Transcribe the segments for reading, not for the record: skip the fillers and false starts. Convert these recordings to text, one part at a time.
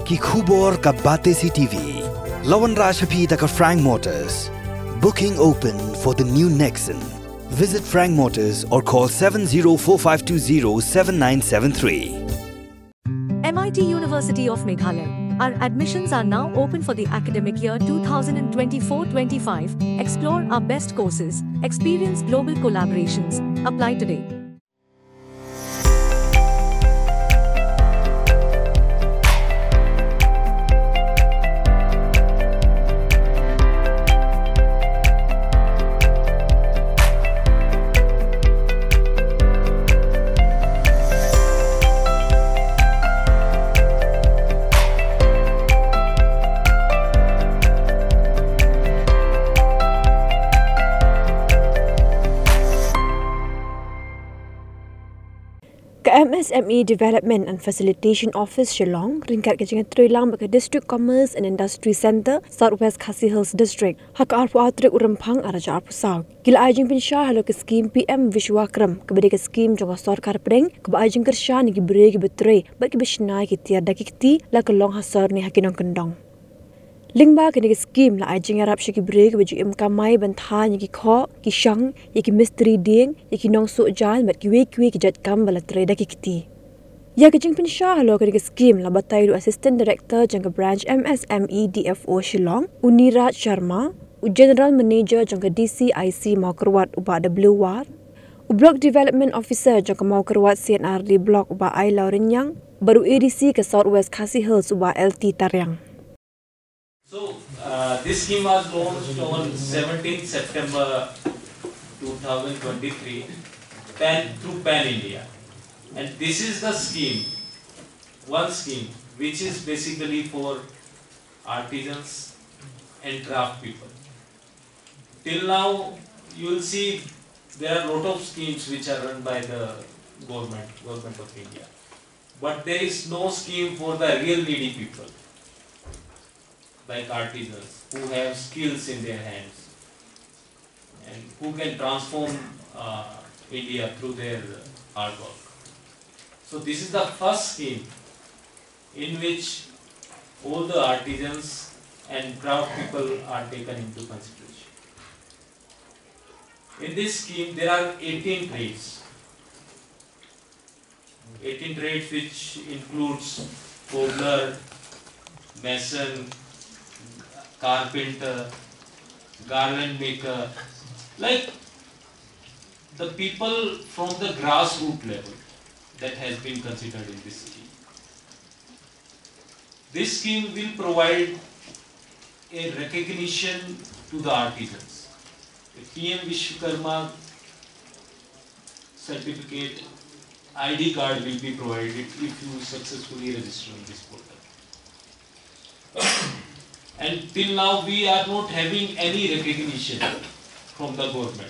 ki khubor ka bate si TV. Lawan Rashaphi ka Frank Motors. Booking open for the new Nexon. Visit Frank Motors or call 7045207973. MIT University of Meghalaya. Our admissions are now open for the academic year 2024-25. Explore our best courses. Experience global collaborations. Apply today. MSME Development and Facilitation Office Shillong ringkat ke jangan terilang bagi District Commerce and Industry Centre Southwest Khasi Hills District hak arpu atrik urempang araja arpu saw gila ajing Pynshai halo ke skim PM Vishwakrma kepada ke skim jangka sarkar pedeng ke ajing kersha ni gibre gi betre bagi bisnai ki tiada kiti la ke long hasar ni hakinong kendong Lingba kini skim la ajing Arab shiki break baju imkamai bantha ki kho ki shang ki mistri ding ki nong su jal mat ki we ki jat kam bala trade ki kiti ya ke jing Pynshai halo kini skim la batai lu assistant director jangka branch MSME DFO Shillong Uniraj Sharma general manager jangka DCIC Mawkyrwat uba WWAR block development officer jangka Mawkyrwat CNRD block uba Ai Laurenyang baru ADC ke Southwest Khasi Hills uba LT Taryang. So, this scheme was launched on 17th September 2023 through Pan India. And this is the scheme, one scheme, which is basically for artisans and craft people. Till now, you will see there are a lot of schemes which are run by the government of India. But there is no scheme for the real needy people, like artisans who have skills in their hands and who can transform India through their hard work. So this is the first scheme in which all the artisans and craft people are taken into consideration. In this scheme there are 18 trades. 18 trades which includes cobbler, mason, carpenter, garland maker, like the people from the grassroots level that has been considered in this scheme. This scheme will provide a recognition to the artisans. A PM Vishwakrma certificate, ID card will be provided if you successfully register on this portal. And till now we are not having any recognition from the government.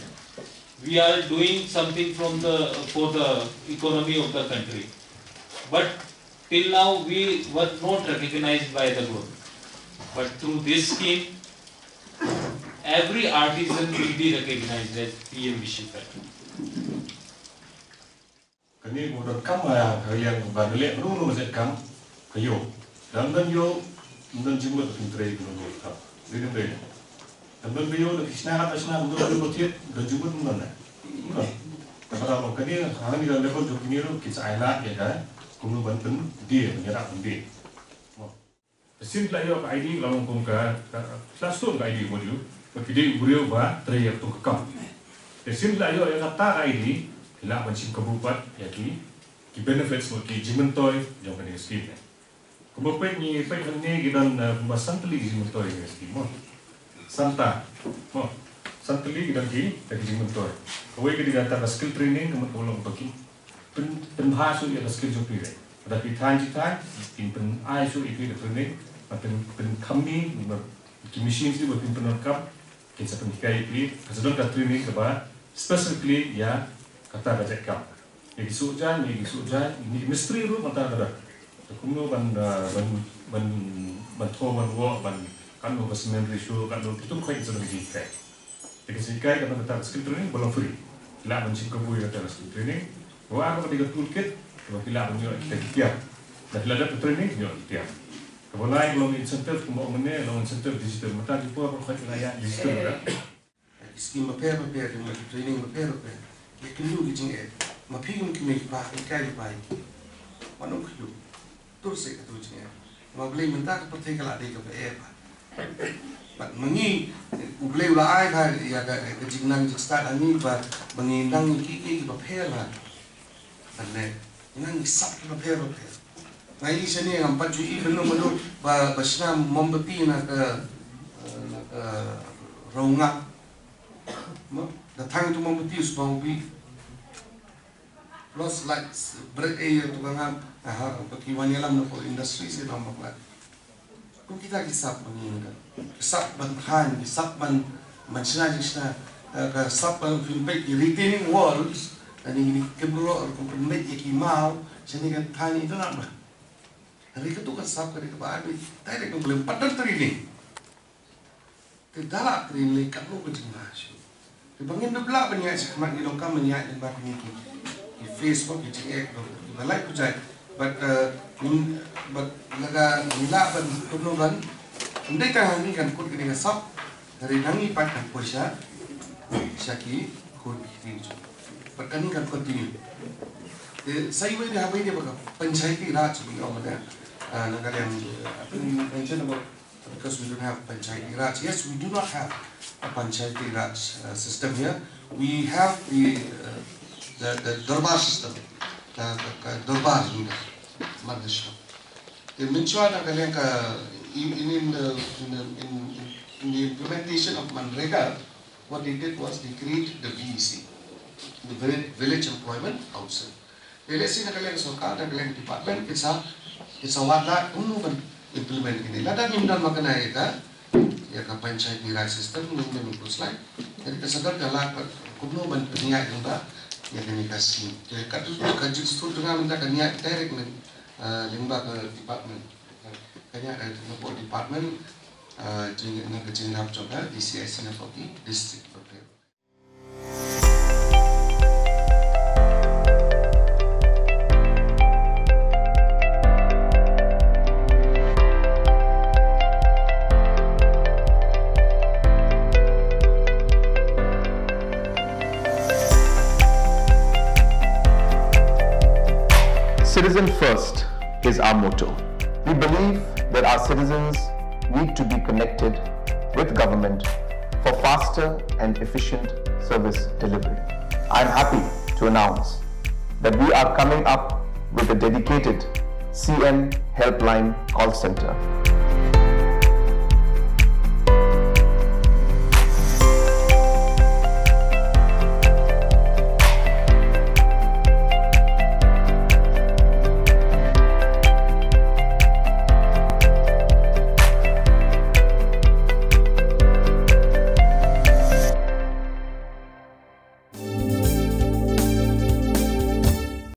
We are doing something for the economy of the country. But till now we were not recognized by the government. But through this scheme, every artisan will be recognized as PM Vishwakrma. Kami mudah kamu yang balik nuru sekam kayu dan yo dan jumlah pintere menurut kap, dengan beri. Dan beliau dari sana menurut bertiat dan jumlah mana? Tapi kalau kini hanya dalam level tu kini lo kita ayat ya kan, kumlo banten dia menyerap dia. Simple ayo ID lawan kumka, classroom ID modul, berkini beliau bah teriak tu kekam. Simple ayo yang kata ID, hilang macam kebupat ya ki benefits mungkin jimentoy jangan kena skip. Kemudian ni pengen ni kita bahas santli di mentor ini skimo, santa, santli kita ki di mentor. Kemudian kita kata skill training kemudian ulang bagi penhasil ya skill jopi le. Ada pitan cita, pen aisu itu training, pen kami, machine itu buat penangkap, kita pengikai itu, kemudian kita training kepada specifically ya kata baca kam. Yang sujan, ini misteri tu mata ada. Kumno ban thô ban wo ban kan no basement ratio kan no itu koi itu lagi kai. Jadi sekai kan kita skill training belum free. La ban sing kabu ya skill training. Wa aku ketika toolkit, kalau kita punya kita tiap. Dan bila ada training yo tiap. Mulai kalau insentif kemo mene, kalau insentif digital, mata di pura berkat layan digital kan. Skhim maper dengan training maper. Ikilu kijing mapigum kimi pa ikai pa. Manuk kilu. Terus itu je. Mablay mentak seperti kalau ada ke pa. But mengi ublay ulai ka ya kijing nang start ani pa mengindang iki maper lah. Dan nang sap maper. Ngai sini yang empat jui belum basna mombati nak ronga. Datang itu mombati usbaubi. Plus like break tu kan bagi wanita nak industri saya nama buat. Kau kita kisah mengingat, kisah banhan, kisah macam kisah filmbek retaining walls. Dan ini keburu filmbek ikimau, jadi kan tani itu nak. Hari itu kan sab kali kebahagiaan, tapi kita boleh padan training. Tidak training kalau kita masuk. Dibangin dua banyak sekarang ni lokal banyak yang baru ni. Di Facebook itu balai kujai, but laga nila ban penuhan. Andai kan ini kan kod kena sab dari nangi pakai puasa, syaki kod ini. But kan ini kan continue. Saya ini apa ini baga Pynshai Raj ni orang mana. Nagalian mention about because we don't have Pynshai Raj. Yes, we do not have a Pynshai Raj system here. We have the Darbar system, the Darbar juga, Madhya. The Pynshai nagalian in the implementation of Manrega, what they did was they created the VEC, the Village Employment Council. LSC nagalian sokal nagalian department it's a wadah kan implement ini. Lada nimdan makna ita ya ka Pynshai Raj system nimdan ikut slide. Jadi kesadar galak kuno ban niat nimba ya kini kasih. Jadi katu kaji studi dengan nimba kan niat direct nimba ke department. Kanya ada tempat department jadi nak kerja nak coba DCIC nak pergi district prepare. Citizen first is our motto. We believe that our citizens need to be connected with government for faster and efficient service delivery. I am happy to announce that we are coming up with a dedicated CM helpline call center